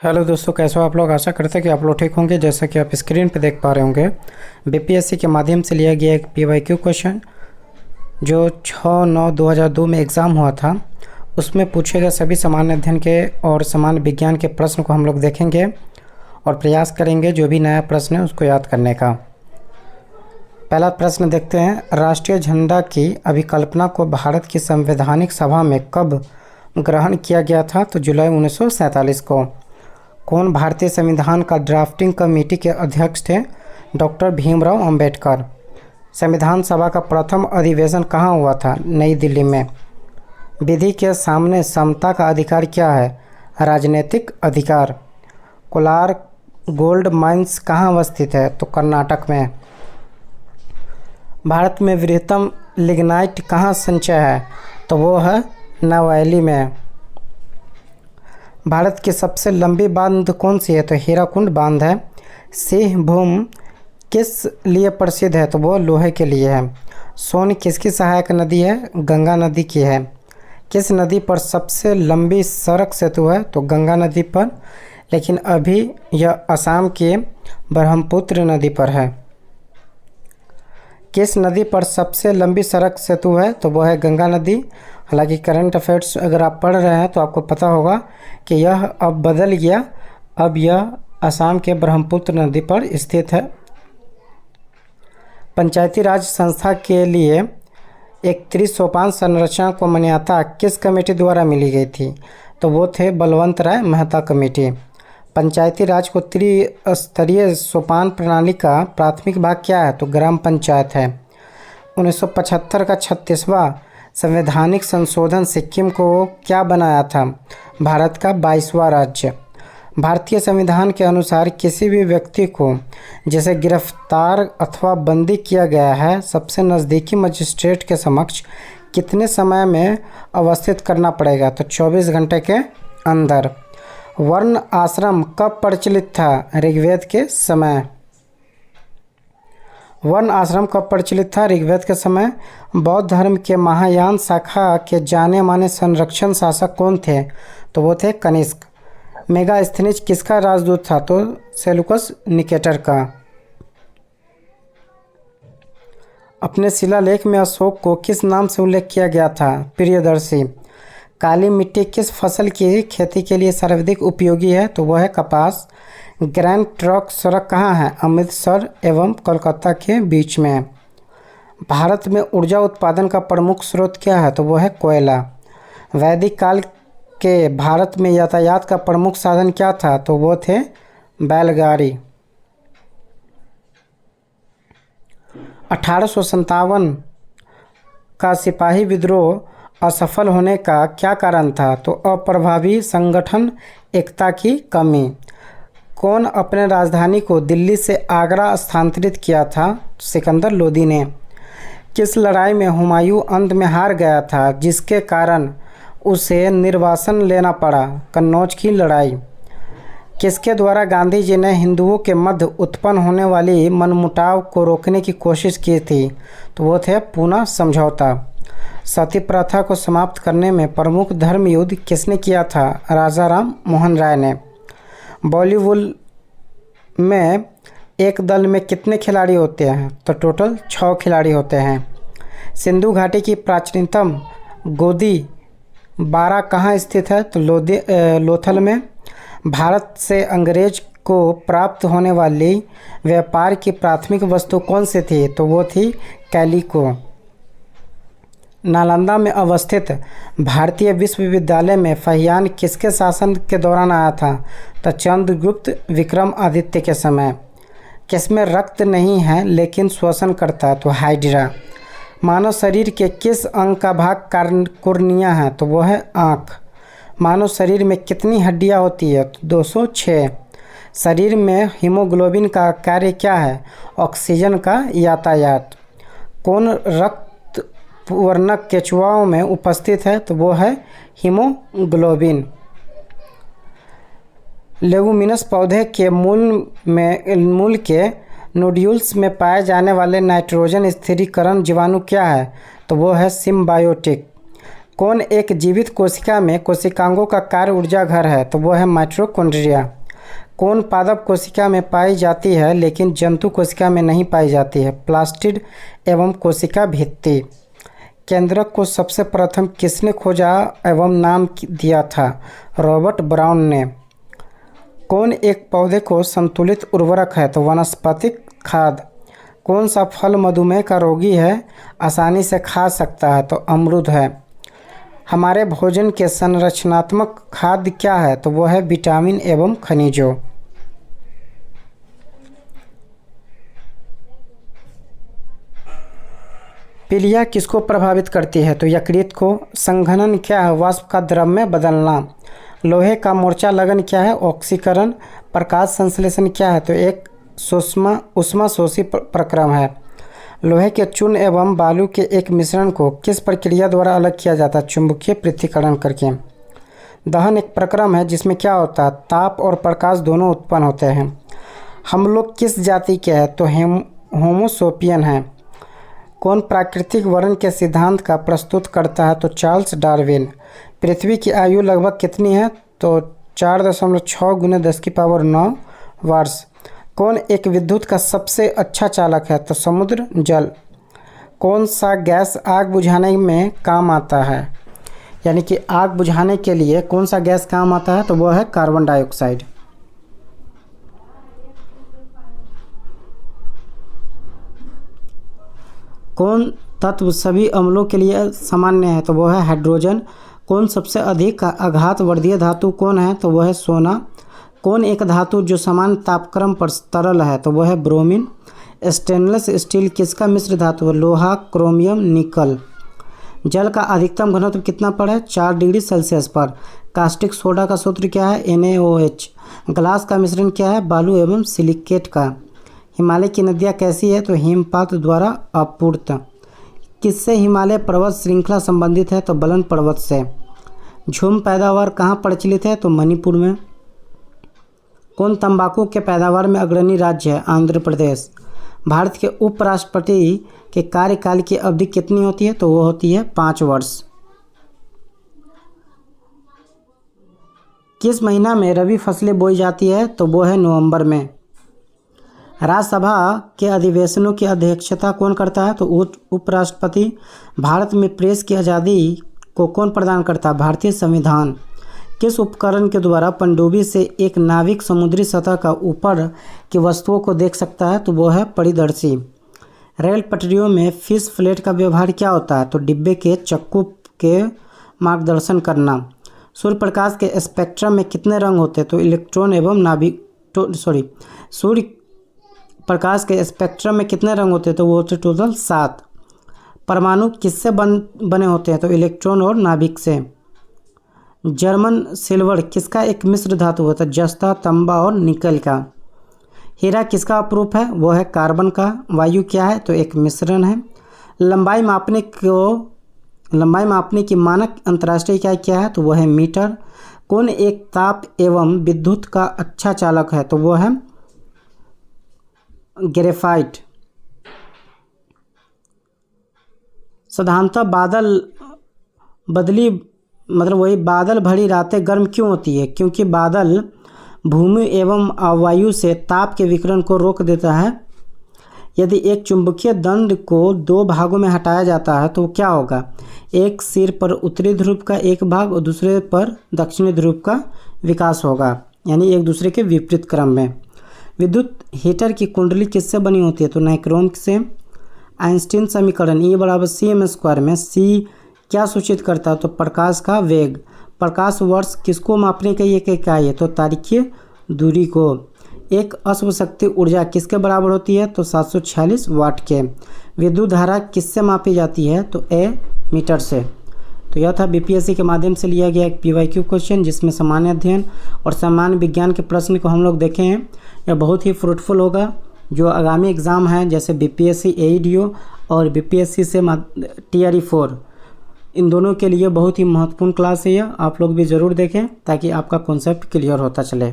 Hello दोस्तों, कैसे हो आप लोग। आशा करते हैं कि आप लोग ठीक होंगे। जैसा कि आप स्क्रीन पे देख पा रहे होंगे, बीपीएससी के माध्यम से लिया गया एक पीवाईक्यू क्वेश्चन जो 6/9/2002 में एग्ज़ाम हुआ था, उसमें पूछे गए सभी सामान्य अध्ययन के और सामान्य विज्ञान के प्रश्न को हम लोग देखेंगे और प्रयास करेंगे जो भी नया प्रश्न है उसको याद करने का। पहला प्रश्न देखते हैं। राष्ट्रीय झंडा की अभिकल्पना को भारत की संवैधानिक सभा में कब ग्रहण किया गया था? तो जुलाई 1947 को। कौन भारतीय संविधान का ड्राफ्टिंग कमेटी के अध्यक्ष थे? डॉक्टर भीमराव अंबेडकर। संविधान सभा का प्रथम अधिवेशन कहाँ हुआ था? नई दिल्ली में। विधि के सामने समता का अधिकार क्या है? राजनीतिक अधिकार। कोलार गोल्ड माइंस कहाँ अवस्थित है? तो कर्नाटक में। भारत में वृहत्तम लिग्नाइट कहाँ संचय है? तो वो है नवैली में। भारत की सबसे लंबी बांध कौन सी है? तो हीराकुंड बांध है। सिंहभूम किस लिए प्रसिद्ध है? तो वो लोहे के लिए है। सोन किसकी सहायक नदी है? गंगा नदी की है। किस नदी पर सबसे लंबी सड़क सेतु है? तो गंगा नदी पर, लेकिन अभी यह असम के ब्रह्मपुत्र नदी पर है। किस नदी पर सबसे लंबी सड़क सेतु है? तो वह है गंगा नदी। हालांकि करंट अफेयर्स अगर आप पढ़ रहे हैं तो आपको पता होगा कि यह अब बदल गया, अब यह असम के ब्रह्मपुत्र नदी पर स्थित है। पंचायती राज संस्था के लिए एक त्रिसोपान संरचना को मान्यता किस कमेटी द्वारा मिली गई थी? तो वो थे बलवंत राय मेहता कमेटी। पंचायती राज को त्रिस्तरीय सोपान प्रणाली का प्राथमिक भाग क्या है? तो ग्राम पंचायत है। 1975 का 36वां संवैधानिक संशोधन सिक्किम को क्या बनाया था? भारत का 22वां राज्य। भारतीय संविधान के अनुसार किसी भी व्यक्ति को जिसे गिरफ्तार अथवा बंदी किया गया है सबसे नज़दीकी मजिस्ट्रेट के समक्ष कितने समय में अवस्थित करना पड़ेगा? तो 24 घंटे के अंदर। वर्ण आश्रम कब प्रचलित था? ऋग्वेद के समय। वर्ण आश्रम कब प्रचलित था? ऋग्वेद के समय। बौद्ध धर्म के महायान शाखा के जाने माने संरक्षण शासक कौन थे? तो वो थे कनिष्क। मेगास्थनीज किसका राजदूत था? तो सेलुकस निकेटर का। अपने शिलालेख में अशोक को किस नाम से उल्लेख किया गया था? प्रियदर्शी। काली मिट्टी किस फसल की खेती के लिए सर्वाधिक उपयोगी है? तो वह है कपास। ग्रैंड ट्रंक सड़क कहाँ है? अमृतसर एवं कोलकाता के बीच में। भारत में ऊर्जा उत्पादन का प्रमुख स्रोत क्या है? तो वह है कोयला। वैदिक काल के भारत में यातायात का प्रमुख साधन क्या था? तो वो थे बैलगाड़ी। 1857 का सिपाही विद्रोह असफल होने का क्या कारण था? तो अप्रभावी संगठन एकता की कमी। कौन अपने राजधानी को दिल्ली से आगरा स्थानांतरित किया था? सिकंदर लोदी ने। किस लड़ाई में हुमायूं अंत में हार गया था जिसके कारण उसे निर्वासन लेना पड़ा? कन्नौज की लड़ाई। किसके द्वारा गांधी जी ने हिंदुओं के मध्य उत्पन्न होने वाली मनमुटाव को रोकने की कोशिश की थी? तो वो थे पूना समझौता। सती प्रथा को समाप्त करने में प्रमुख धर्म युद्ध किसने किया था? राजा राम मोहन राय ने। बॉलीवुड में एक दल में कितने खिलाड़ी होते हैं? तो टोटल 6 खिलाड़ी होते हैं। सिंधु घाटी की प्राचीनतम गोदी बारा कहाँ स्थित है? तो लोथल में। भारत से अंग्रेज को प्राप्त होने वाली व्यापार की प्राथमिक वस्तु कौन सी थी? तो वो थी कैलिको। नालंदा में अवस्थित भारतीय विश्वविद्यालय में फहियान किसके शासन के दौरान आया था? तो चंद्रगुप्त विक्रमादित्य के समय। किसमें रक्त नहीं है लेकिन श्वसन करता है? तो हाइड्रा। मानव शरीर के किस अंग का भाग कॉर्निया है? तो वो है आँख। मानव शरीर में कितनी हड्डियाँ होती है? तो 206। शरीर में हीमोग्लोबिन का कार्य क्या है? ऑक्सीजन का यातायात। कौन रक्त वर्णक केचुआओं में उपस्थित है? तो वो है हीमोग्लोबिन। लेगुमिनस पौधे के मूल के नोड्यूल्स में पाए जाने वाले नाइट्रोजन स्थिरीकरण जीवाणु क्या है? तो वो है सिम्बायोटिक। कौन एक जीवित कोशिका में कोशिकांगों का कार्य ऊर्जा घर है? तो वो है माइटोकॉन्ड्रिया। कौन पादप कोशिका में पाई जाती है लेकिन जंतु कोशिका में नहीं पाई जाती है? प्लास्टिड एवं कोशिका भित्ति। केंद्रक को सबसे प्रथम किसने खोजा एवं नाम दिया था? रॉबर्ट ब्राउन ने। कौन एक पौधे को संतुलित उर्वरक है? तो वनस्पतिक खाद। कौन सा फल मधुमेह का रोगी है आसानी से खा सकता है? तो अमरूद है। हमारे भोजन के संरचनात्मक खाद्य क्या है? तो वो है विटामिन एवं खनिजों। पीलिया किसको प्रभावित करती है? तो यकृत को। संघनन क्या है? वाष्प का द्रव में बदलना। लोहे का मोर्चा लगन क्या है? ऑक्सीकरण। प्रकाश संश्लेषण क्या है? तो एक ऊष्मा शोषी प्रक्रम है। लोहे के चूर्ण एवं बालू के एक मिश्रण को किस प्रक्रिया द्वारा अलग किया जाता है? चुंबकीय पृथक्करण करके। दहन एक प्रक्रम है जिसमें क्या होता है? ताप और प्रकाश दोनों उत्पन्न होते हैं। हम लोग किस जाति के हैं? तो होमोसोपियन हैं। कौन प्राकृतिक वर्ण के सिद्धांत का प्रस्तुत करता है? तो चार्ल्स डार्विन। पृथ्वी की आयु लगभग कितनी है? तो 4.6 × 10⁹ वर्ष। कौन एक विद्युत का सबसे अच्छा चालक है? तो समुद्र जल। कौन सा गैस आग बुझाने में काम आता है? यानी कि आग बुझाने के लिए कौन सा गैस काम आता है? तो वह है कार्बन डाइऑक्साइड। कौन तत्व सभी अम्लों के लिए सामान्य है? तो वह है हाइड्रोजन। कौन सबसे अधिक आघातवर्धीय धातु कौन है? तो वह है सोना। कौन एक धातु जो समान तापक्रम पर तरल है? तो वह है ब्रोमीन। स्टेनलेस स्टील किसका मिश्र धातु है? लोहा, क्रोमियम, निकल। जल का अधिकतम घनत्व कितना पर है? 4 डिग्री सेल्सियस पर। कास्टिक सोडा का सूत्र क्या है? NaOH। ग्लास का मिश्रण क्या है? बालू एवं सिलिकेट का। हिमालय की नदियाँ कैसी है? तो हिमपात द्वारा आपूर्त। किससे हिमालय पर्वत श्रृंखला संबंधित है? तो बलन पर्वत से। झूम पैदावार कहाँ प्रचलित है? तो मणिपुर में। कौन तंबाकू के पैदावार में अग्रणी राज्य है? आंध्र प्रदेश। भारत के उपराष्ट्रपति के कार्यकाल की अवधि कितनी होती है? तो वो होती है 5 वर्ष। किस महीना में रबी फसलें बोई जाती है? तो वो है नवंबर में। राज्यसभा के अधिवेशनों की अध्यक्षता कौन करता है? तो उपराष्ट्रपति। भारत में प्रेस की आज़ादी को कौन प्रदान करता है? भारतीय संविधान। किस उपकरण के द्वारा पनडुब्बी से एक नाविक समुद्री सतह का ऊपर की वस्तुओं को देख सकता है? तो वो है परिदर्शी। रेल पटरियों में फिश फ्लेट का व्यवहार क्या होता है? तो डिब्बे के चक्कू के मार्गदर्शन करना। सूर्य प्रकाश के स्पेक्ट्रम में कितने रंग होते हैं? तो इलेक्ट्रॉन एवं सूर्य प्रकाश के स्पेक्ट्रम में कितने रंग होते हैं? तो वो होते टोटल 7। परमाणु किससे बने होते हैं? तो इलेक्ट्रॉन और नाभिक से। जर्मन सिल्वर किसका एक मिश्र धातु होता है? जस्ता, तांबा और निकल का। हीरा किसका अपरूप है? वो है कार्बन का। वायु क्या है? तो एक मिश्रण है। लंबाई मापने की मानक अंतर्राष्ट्रीय इकाई क्या है? तो वह है मीटर। कौन एक ताप एवं विद्युत का अच्छा चालक है? तो वो है ग्रेफाइट। साधारणतः बादल भरी रातें गर्म क्यों होती है? क्योंकि बादल भूमि एवं वायु से ताप के विकिरण को रोक देता है। यदि एक चुंबकीय दंड को 2 भागों में हटाया जाता है तो क्या होगा? एक सिर पर उत्तरी ध्रुव का एक भाग और दूसरे पर दक्षिणी ध्रुव का विकास होगा, यानी एक दूसरे के विपरीत क्रम में। विद्युत हीटर की कुंडली किससे बनी होती है? तो नाइक्रोम से। आइंस्टीन समीकरण E = cm² में c क्या सूचित करता है? तो प्रकाश का वेग। प्रकाश वर्ष किसको मापने की एक इकाई है? तो तारीखीय दूरी को। एक अश्व शक्ति ऊर्जा किसके बराबर होती है? तो 746 वाट के। विद्युत धारा किससे मापी जाती है? तो मीटर से। तो यह था बीपीएससी के माध्यम से लिया गया एक PYQ क्वेश्चन, जिसमें सामान्य अध्ययन और सामान्य विज्ञान के प्रश्न को हम लोग देखे हैं। यह बहुत ही फ्रूटफुल होगा। जो आगामी एग्ज़ाम है जैसे BPSC AEDO और BPSC से TRE 4, इन दोनों के लिए बहुत ही महत्वपूर्ण क्लास है यह। आप लोग भी ज़रूर देखें ताकि आपका कॉन्सेप्ट क्लियर होता चले।